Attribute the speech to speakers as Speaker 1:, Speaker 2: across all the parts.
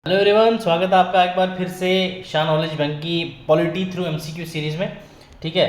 Speaker 1: Hello everyone, स्वागत है आपका एक बार फिर से शाह नॉलेज बैंक की पॉलिटी थ्रू एमसीक्यू सीरीज़ में। ठीक है,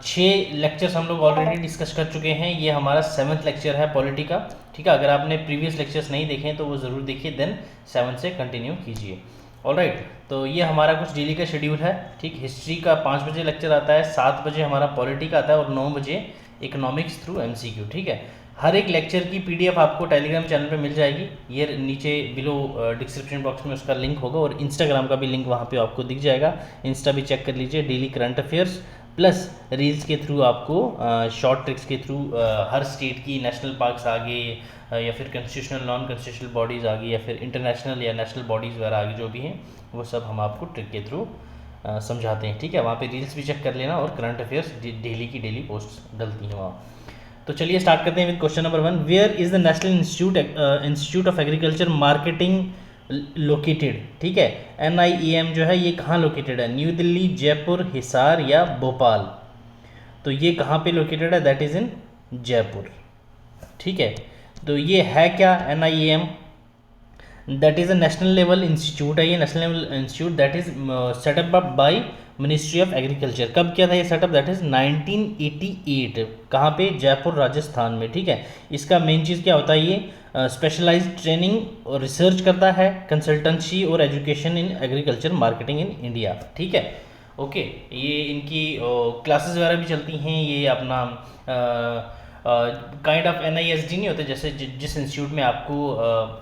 Speaker 1: 6 लेक्चर्स हम लोग ऑलरेडी डिस्कस कर चुके हैं। ये हमारा 7th लेक्चर है पॉलिटी का। ठीक है, अगर आपने प्रीवियस लेक्चर्स नहीं देखे हैं तो वो ज़रूर देखिए, देन 7 से कंटिन्यू कीजिए। ऑलराइट, तो ये हमारा कुछ डेली का शेड्यूल है। ठीक, हिस्ट्री का 5 बजे लेक्चर आता है, 7 बजे हमारा पॉलिटी का आता है और 9 बजे इकोनॉमिक्स थ्रू एमसीक्यू। ठीक है, हर एक लेक्चर की पीडीएफ आपको टेलीग्राम चैनल पे मिल जाएगी। ये नीचे बिलो डिस्क्रिप्शन बॉक्स में उसका लिंक होगा और इंस्टाग्राम का भी लिंक वहाँ पे आपको दिख जाएगा। इंस्टा भी चेक कर लीजिए। Daily current affairs plus reels के थ्रू आपको शॉर्ट ट्रिक्स के थ्रू हर स्टेट की नेशनल पार्क्स आ गए या फिर कॉन्स्टिट्यूशनल नॉन कॉन्स्टिट्यूशनल बॉडीज़ आ गई या फिर इंटरनेशनल या नेशनल बॉडीज़ वगैरह आ गई, जो भी हैं वो सब हम आपको ट्रिक के थ्रू समझाते हैं। ठीक है, वहाँ पे रील्स भी चेक कर लेना और करंट अफेयर्स डेली की डेली पोस्ट डलती हैं वहाँ। तो चलिए स्टार्ट करते हैं with question number 1। Where is the national institute of agriculture marketing located? ठीक है, NIEM जो है ये कहाँ लोकेटेड है? न्यू दिल्ली, जयपुर, हिसार या भोपाल? तो ये कहाँ पे लोकेटेड है? दैट इज इन जयपुर। ठीक है, तो ये है क्या NIEM? That is a national level institute है। ये national level institute that is setup by ministry of agriculture. कब किया था ये सेटअप? That is 1988। कहाँ पे? जयपुर, राजस्थान में। ठीक है, इसका मेन चीज़ क्या होता है? ये स्पेशलाइज्ड ट्रेनिंग और रिसर्च करता है, कंसल्टेंसी और education in agriculture marketing in India. ठीक है, ओके, ये इनकी क्लासेस वगैरह भी चलती हैं। ये अपना काइंड ऑफ NISD नहीं होते, जैसे जिस इंस्टीट्यूट में आपको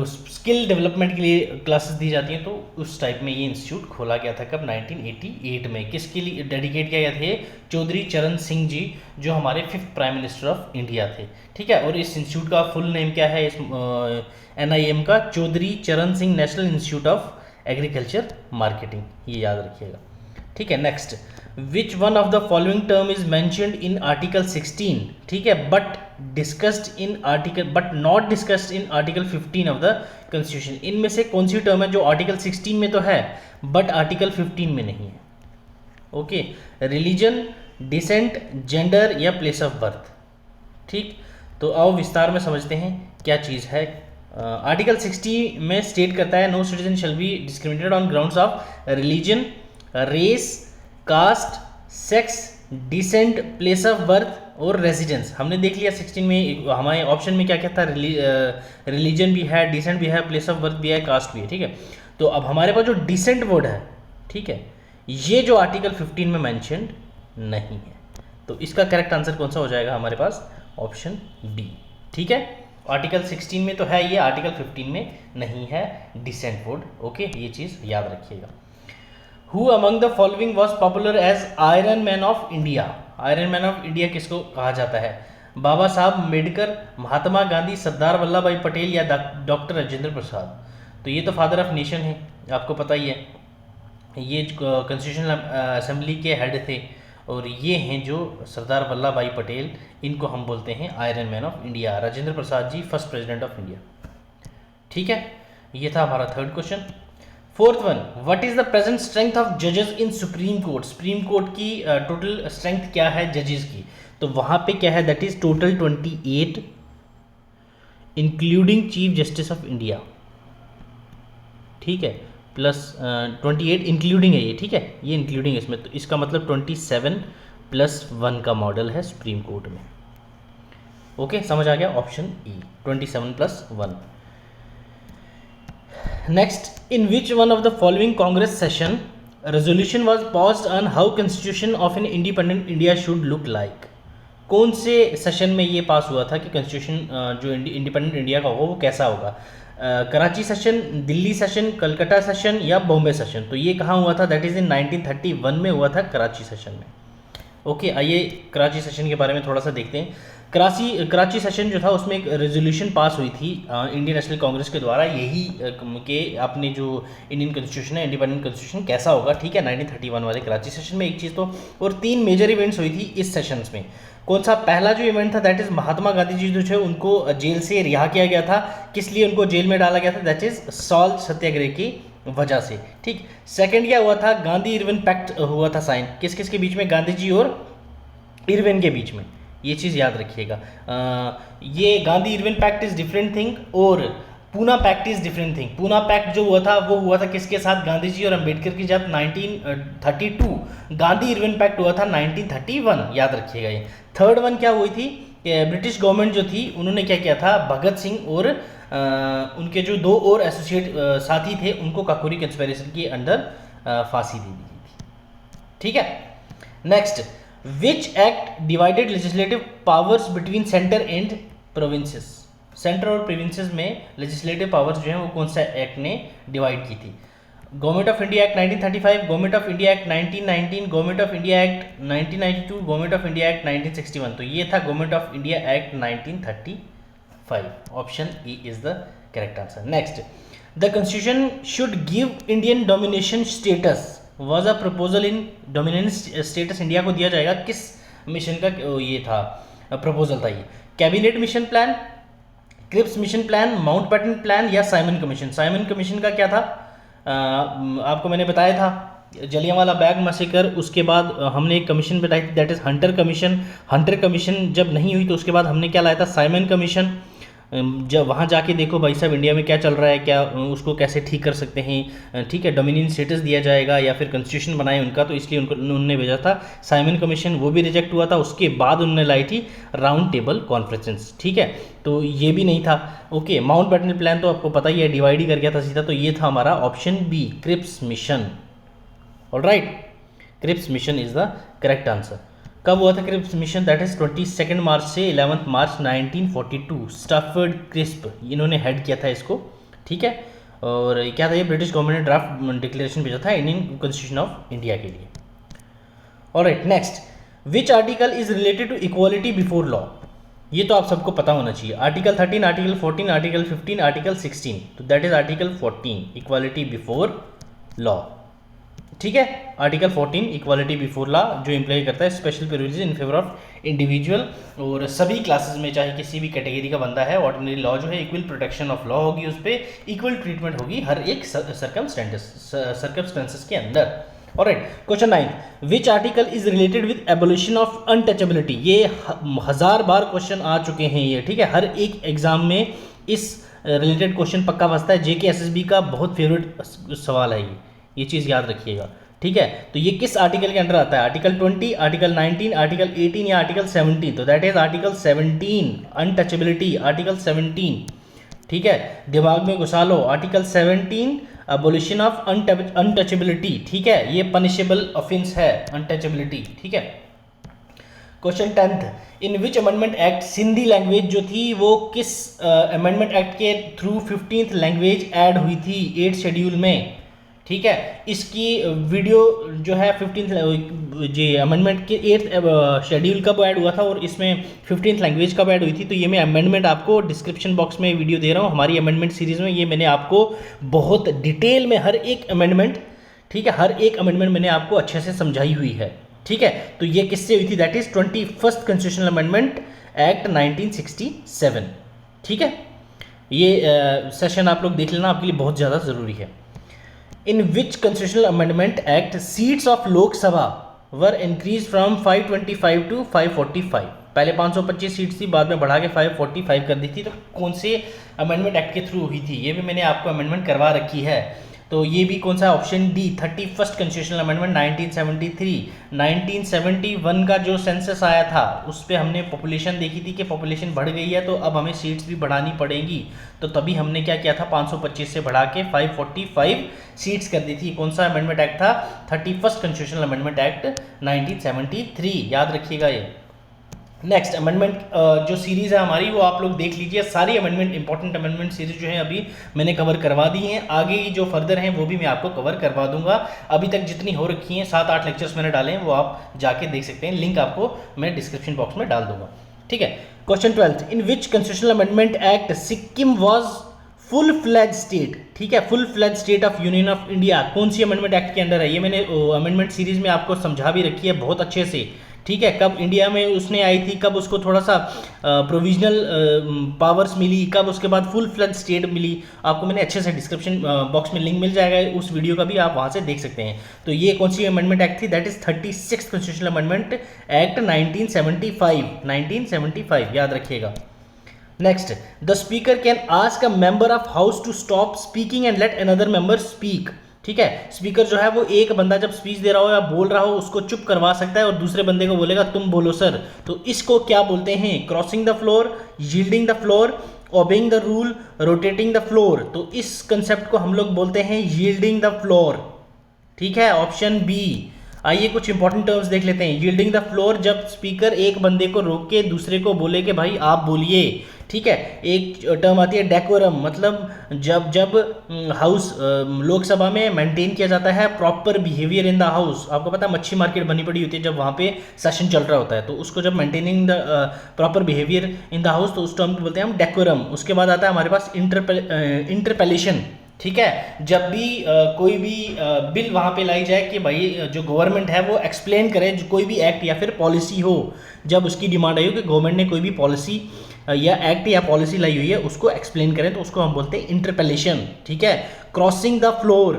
Speaker 1: स्किल डेवलपमेंट के लिए क्लासेस दी जाती हैं, तो उस टाइप में ये इंस्टीट्यूट खोला गया था। कब? 1988 में। किसके लिए डेडिकेट किया गया था? चौधरी चरण सिंह जी, जो हमारे 5th prime minister of India थे। ठीक है, और इस इंस्टीट्यूट का फुल नेम क्या है? इस NIM का चौधरी चरण Singh national institute of agriculture marketing, ये याद रखिएगा। ठीक है, next, which one of the following term is mentioned in article 16? ठीक है, but discussed in article but not discussed in article 15 of the constitution. इनमें से कौन सी टर्म है जो आर्टिकल 16 में तो है बट आर्टिकल 15 में नहीं है? ओके, रिलीजन, डिसेंट, जेंडर या प्लेस ऑफ बर्थ। ठीक, तो आओ विस्तार में समझते हैं क्या चीज़ है। आर्टिकल 60 में स्टेट करता है, no citizen shall be discriminated on grounds of religion, race, caste, sex, descent, place of birth और रेजिडेंस। हमने देख लिया 16 में हमारे ऑप्शन में क्या क्या था? रिलीजन भी है, डिसेंट भी है, प्लेस ऑफ बर्थ भी है, कास्ट भी है। ठीक है, तो अब हमारे पास जो डिसेंट वर्ड है, ठीक है, ये जो आर्टिकल 15 में मैंशनड नहीं है, तो इसका करेक्ट आंसर कौन सा हो जाएगा हमारे पास? Option D. ठीक है, आर्टिकल 16 में तो है ये, आर्टिकल 15 में नहीं है डिसेंट वर्ड। ओके, ये चीज़ याद रखिएगा। Who among the following was popular as iron man of India? Iron man of India किसको कहा जाता है? बाबा साहब अम्बेडकर, महात्मा गांधी, सरदार वल्लभ भाई पटेल या डॉक्टर राजेंद्र प्रसाद? तो ये तो फादर ऑफ नेशन है, आपको पता ही है। ये कॉन्स्टिट्यूशनल असेंबली के हेड थे और ये हैं जो सरदार वल्लभ भाई पटेल, इनको हम बोलते हैं iron man of India. Rajendra Prasad ji first president of India. ठीक है, ये था हमारा third question. Fourth one, what is the present strength of जजेस in supreme court? Supreme court की टोटल स्ट्रेंथ क्या है जजेस की? तो वहां पे क्या है? That is total 28 including chief justice of India. ठीक है, प्लस 28 इंक्लूडिंग है ये। ठीक है, ये इंक्लूडिंग है इसमें, तो इसका मतलब 27 प्लस 1 का मॉडल है सुप्रीम कोर्ट में। ओके, समझ आ गया? Option E, 27 plus 1। Next, in which one of the following Congress session resolution was passed on how constitution of an independent India should look like? कौन से सेशन में ये पास हुआ था कि कॉन्स्टिट्यूशन जो इंडिपेंडेंट इंडिया का होगा वो कैसा होगा? Karachi session, Delhi session, Calcutta session या बॉम्बे सेशन? तो ये कहाँ हुआ था? दैट इज़ इन 1931 में हुआ था, कराची सेशन में। ओके, आइए कराची सेशन के बारे में थोड़ा सा देखते हैं। कराची सेशन जो था उसमें एक रेजोल्यूशन पास हुई थी इंडियन नेशनल कांग्रेस के द्वारा, यही कि अपने जो इंडियन कॉन्स्टिट्यूशन है, इंडिपेंडेंट कॉन्स्टिट्यूशन कैसा होगा। ठीक है, 1931 वाले कराची सेशन में एक चीज़ तो, और 3 मेजर इवेंट्स हुई थी इस सेशंस में। कौन सा? पहला जो इवेंट था दैट इज़ महात्मा गांधी जी जो थे उनको जेल से रिहा किया गया था। किस लिए उनको जेल में डाला गया था? दैट इज़ सॉल्ट सत्याग्रह की वजह से। ठीक, सेकंड क्या हुआ था? गांधी इरविन पैक्ट हुआ था साइन, किस किस के बीच में? गांधी जी और इरविन के बीच में। ये चीज़ याद रखिएगा। ये Gandhi Irwin pact is different thing और Poona pact is different thing. Poona pact जो हुआ था वो हुआ था किसके साथ? गांधी जी और अंबेडकर की जब 1932। गांधी इरविन पैक्ट हुआ था 1931, याद रखिएगा ये। थर्ड वन क्या हुई थी कि ब्रिटिश गवर्नमेंट जो थी उन्होंने क्या किया था, भगत सिंह और उनके जो 2 और एसोसिएट साथी थे उनको काकोरी कंस्पिरेसी के अंडर फांसी दे दी थी। ठीक है, next, which act divided legislative powers between centre and provinces? Centre और प्रोविंसेस में लेजिस्लेटिव पावर्स जो है वो कौन सा एक्ट ने डिवाइड की थी? Government of India act 1935, government of India act 1919, government of India act 1992, government of India act 1961। तो ये था government of India act 1935। Option E is the correct answer. Next, the constitution should give Indian domination status was a proposal in dominance status India को दिया जाएगा किस mission का ये था, प्रपोजल था ये? Cabinet mission plan, Cripps mission plan, Mountbatten plan या साइमन कमीशन? साइमन कमीशन का क्या था, आपको मैंने बताया था जलियांवाला बाग मैसेकर, उसके बाद हमने एक कमीशन बताई थी that is Hunter commission. Hunter commission जब नहीं हुई तो उसके बाद हमने क्या लाया था, साइमन कमीशन। जब वहाँ जाके देखो भाई साहब इंडिया में क्या चल रहा है, क्या उसको कैसे ठीक कर सकते हैं, ठीक है, डोमिनियन स्टेटस दिया जाएगा या फिर कॉन्स्टिट्यूशन बनाए उनका, तो इसलिए उन्होंने भेजा था साइमन कमीशन, वो भी रिजेक्ट हुआ था। उसके बाद उन्होंने लाई थी राउंड टेबल कॉन्फ्रेंस, ठीक है, तो ये भी नहीं था। ओके, माउंटबेटन प्लान तो आपको पता ही है, डिवाइड ही कर गया था सीधा, तो ये था हमारा option B, Cripps mission. Alright, Cripps mission is the correct answer. कब हुआ था Cripps mission? That is 22 March से 11 मार्च 1942। स्टैफर्ड क्रिस्प इन्होंने हेड किया था इसको, ठीक है, और क्या था ये, ब्रिटिश गवर्नमेंट ने ड्राफ्ट डिक्लेरेशन भेजा था इंडियन कॉन्स्टिट्यूशन ऑफ इंडिया के लिए। Alright, next, which article is related to equality before law? ये तो आप सबको पता होना चाहिए। Article 13, article 14, article 15, article 16। तो that is article 14, equality before law, ठीक है। आर्टिकल 14 इक्वालिटी बिफोर लॉ जो इम्प्लाई करता है special privilege in favour of individual, और सभी क्लासेस में चाहे किसी भी कैटेगरी का बंदा है, ऑर्डिनरी लॉ जो है इक्वल प्रोटेक्शन ऑफ लॉ होगी, उस पर इक्वल ट्रीटमेंट होगी हर एक सर्कमस्टेंसेस के अंदर। Alright, question 9, which article is related with abolition of untouchability? ये 1000 बार क्वेश्चन आ चुके हैं ये, ठीक है, हर एक एग्जाम में इस रिलेटेड क्वेश्चन पक्का बसता है। जेके एसएसबी का बहुत फेवरेट सवाल है ये चीज़ याद रखिएगा, ठीक है। तो ये किस आर्टिकल के अंडर आता है? आर्टिकल 20, आर्टिकल 19, आर्टिकल 18 या आर्टिकल 17? तो that is article 17, untouchability, article 17, ठीक है, दिमाग में घुसा लो। आर्टिकल 17 अबोलिशन ऑफ अनटचेबिलिटी, ठीक है, ये पनिशेबल ऑफेंस है अनटचेबिलिटी, ठीक है। क्वेश्चन 10th, इन विच अमेंडमेंट एक्ट सिंधी लैंग्वेज जो थी वो किस अमेंडमेंट एक्ट के थ्रू 15th लैंग्वेज ऐड हुई थी 8th शेड्यूल में, ठीक है। इसकी वीडियो जो है 15th जी अमेंडमेंट के 8th शेड्यूल कब ऐड हुआ था और इसमें 15th लैंग्वेज कब ऐड हुई थी, तो ये मैं अमेंडमेंट आपको डिस्क्रिप्शन बॉक्स में वीडियो दे रहा हूँ हमारी अमेंडमेंट सीरीज़ में। ये मैंने आपको बहुत डिटेल में हर एक अमेंडमेंट, ठीक है, हर एक अमेंडमेंट मैंने आपको अच्छे से समझाई हुई है, ठीक है। तो ये किससे हुई थी? That is 21st constitutional amendment act 1967, ठीक है। ये सेशन आप लोग देख लेना, आपके लिए बहुत ज़्यादा ज़रूरी है। In which constitutional amendment act seats of Lok Sabha were increased from 525 to 545? पहले 525 सीट्स थी, बाद में बढ़ा के 545 कर दी थी। तो कौन से अमेंडमेंट एक्ट के थ्रू हुई थी? ये भी मैंने आपको अमेंडमेंट करवा रखी है। तो ये भी कौन सा? Option D, 31st constitutional amendment 1973। 1971 का जो सेंसस आया था उस पर हमने पॉपुलेशन देखी थी कि पॉपुलेशन बढ़ गई है तो अब हमें सीट्स भी बढ़ानी पड़ेंगी, तो तभी हमने क्या किया था, 525 से बढ़ा के 545 सीट्स कर दी थी। कौन सा अमेंडमेंट एक्ट था? 31st कॉन्स्टिट्यूशनल अमेंडमेंट एक्ट 1973, याद रखिएगा ये। नेक्स्ट अमेंडमेंट जो सीरीज़ है हमारी वो आप लोग देख लीजिए, सारी अमेंडमेंट इंपॉर्टेंट अमेंडमेंट सीरीज जो है अभी मैंने कवर करवा दी हैं, आगे की जो फर्दर हैं वो भी मैं आपको कवर करवा दूंगा। अभी तक जितनी हो रखी हैं 7-8 लेक्चर्स मैंने डाले हैं, वो आप जाके देख सकते हैं, लिंक आपको मैं डिस्क्रिप्शन बॉक्स में डाल दूंगा, ठीक है। Question 12, in which constitutional amendment act Sikkim was full fledge state, ठीक है, full fledge state of union of India कौन सी अमेंडमेंट एक्ट के अंडर है? ये मैंने अमेंडमेंट सीरीज में आपको समझा भी रखी है बहुत अच्छे से, ठीक है। कब इंडिया में उसने आई थी, कब उसको थोड़ा सा प्रोविजनल पावर्स मिली, कब उसके बाद फुल फ्लैज स्टेट मिली, आपको मैंने अच्छे से डिस्क्रिप्शन बॉक्स में लिंक मिल जाएगा उस वीडियो का भी, आप वहाँ से देख सकते हैं। तो ये कौन सी अमेंडमेंट एक्ट थी? That is 36th constitutional amendment act 1975, 1975 याद रखिएगा। Next, the speaker can ask a member of house to stop speaking and let another member speak. ठीक है, स्पीकर जो है वो एक बंदा जब स्पीच दे रहा हो या बोल रहा हो उसको चुप करवा सकता है और दूसरे बंदे को बोलेगा तुम बोलो सर। तो इसको क्या बोलते हैं? Crossing the floor, yielding the floor, obeying the rule, rotating the floor. तो इस कंसेप्ट को हम लोग बोलते हैं यील्डिंग द फ्लोर। ठीक है, ऑप्शन बी। आइए कुछ इंपॉर्टेंट टर्म्स देख लेते हैं। यील्डिंग द फ्लोर, जब स्पीकर एक बंदे को रोक के दूसरे को बोले कि भाई आप बोलिए। ठीक है, एक टर्म आती है डेकोरम, मतलब जब हाउस लोकसभा में मेंटेन किया जाता है proper behaviour in the house. आपको पता है मच्छी मार्केट बनी पड़ी होती है जब वहाँ पे सेशन चल रहा होता है, तो उसको जब maintaining the proper behaviour in the house, तो उस टर्म को बोलते हैं हम डेकोरम। उसके बाद आता है हमारे पास इंटरपेलेशन। ठीक है, जब भी कोई भी बिल वहाँ पे लाई जाए कि भाई जो गवर्नमेंट है वो एक्सप्लेन करे, जो कोई भी एक्ट या फिर पॉलिसी हो, जब उसकी डिमांड आई हो कि गवर्नमेंट ने कोई भी पॉलिसी या एक्ट या पॉलिसी लाई हुई है उसको एक्सप्लेन करें, तो उसको हम बोलते हैं इंटरपेलेशन। ठीक है, crossing the floor,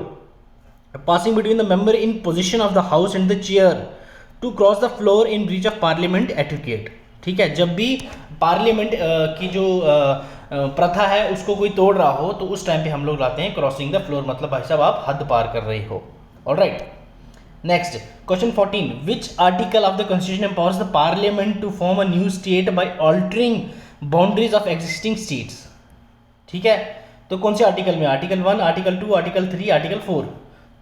Speaker 1: passing between the member in position of the house and the chair to cross the floor in breach of parliament etiquette. ठीक है, जब भी पार्लियामेंट की जो प्रथा है उसको कोई तोड़ रहा हो तो उस टाइम पे हम लोग लाते हैं क्रॉसिंग द फ्लोर, मतलब भाई साहब आप हद पार कर रहे हो। Alright, next question 14, which article of the constitution empowers the parliament to form a new state by altering boundaries of existing states. ठीक है, तो कौन से आर्टिकल में? Article 1, article 2, article 3, article 4।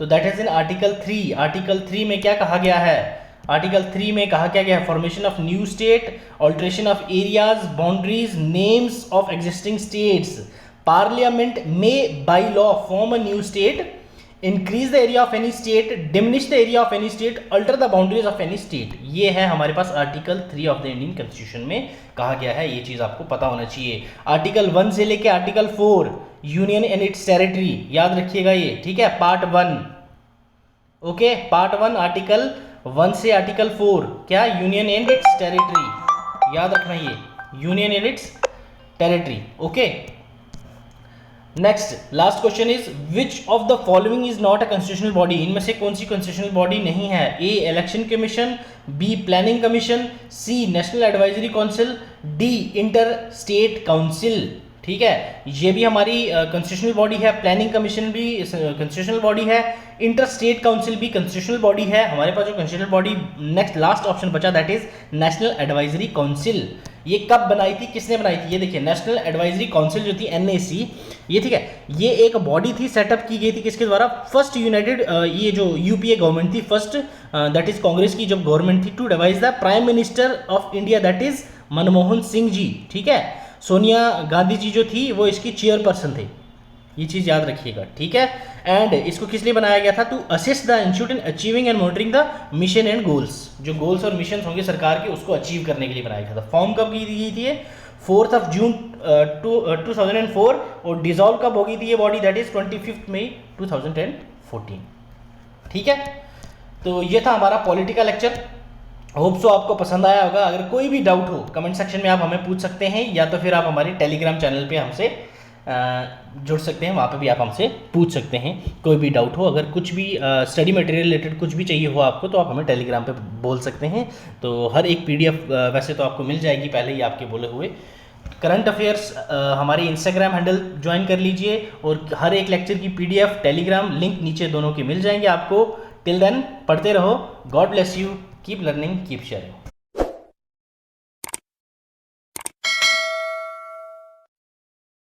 Speaker 1: तो that is in article 3। Article 3 में क्या कहा गया है? आर्टिकल 3 में कहा क्या गया है? Formation of new state, alteration of areas, boundaries, names of existing states. Parliament में by law form a new state, increase the area of any state, diminish the area of any state, alter the boundaries of any state. ये है हमारे पास article 3 of the Indian constitution में कहा गया है। ये चीज आपको पता होना चाहिए। आर्टिकल 1 से लेके article 4, union and its territory, याद रखिएगा ये। ठीक है, पार्ट 1, ओके, पार्ट 1 आर्टिकल 1 से आर्टिकल 4 क्या? यूनियन एंड इट्स टेरिटरी, याद रखना ये, union and its territory. Okay, next last question is which of the following is not a constitutional body. इनमें से कौन सी कॉन्स्टिट्यूशनल बॉडी नहीं है? A election commission, B planning commission, C national advisory council, D inter state council. ठीक है, ये भी हमारी कॉन्स्टिट्यूशनल बॉडी है, प्लानिंग कमीशन भी कॉन्स्टिट्यूशनल बॉडी है, इंटर स्टेट काउंसिल भी कॉन्स्टिट्यूशनल बॉडी है। हमारे पास जो constitutional body next last option बचा that is national advisory council. ये कब बनाई थी, किसने बनाई थी? ये देखिए, नेशनल एडवाइजरी काउंसिल जो थी एनएसी, ये ठीक है, ये एक बॉडी थी, सेटअप की गई थी किसके द्वारा? फर्स्ट यूनाइटेड, ये जो यूपीए गवर्नमेंट थी फर्स्ट, दैट इज कांग्रेस की जब गवर्नमेंट थी, to devise the prime minister of India that is Manmohan Singh ji. ठीक है, सोनिया गांधी जी जो थी वो इसकी चेयरपर्सन थे, ये चीज याद रखिएगा। ठीक है, एंड इसको किस लिए बनाया गया था? To assist the institute in achieving and monitoring the mission and goals. जो गोल्स और मिशन होंगे सरकार के उसको अचीव करने के लिए बनाया गया था। फॉर्म कब की गई थी? 4 जून 2004, और डिजॉल्व कब होगी थी ये बॉडी? दैट इज 25 मई 2014। ठीक है, तो ये था हमारा पॉलिटिकल लेक्चर। होप सो आपको पसंद आया होगा। अगर कोई भी डाउट हो कमेंट सेक्शन में आप हमें पूछ सकते हैं, या तो फिर आप हमारे टेलीग्राम चैनल पे हमसे जुड़ सकते हैं, वहाँ पे भी आप हमसे पूछ सकते हैं कोई भी डाउट हो। अगर कुछ भी स्टडी मटेरियल रिलेटेड कुछ भी चाहिए हो आपको तो आप हमें टेलीग्राम पे बोल सकते हैं। तो हर एक PDF वैसे तो आपको मिल जाएगी पहले ही आपके बोले हुए। करंट अफेयर्स हमारे इंस्टाग्राम हैंडल ज्वाइन कर लीजिए, और हर एक लेक्चर की PDF टेलीग्राम लिंक नीचे दोनों के मिल जाएंगे आपको। टिल देन पढ़ते रहो। God bless you, keep learning, keep sharing.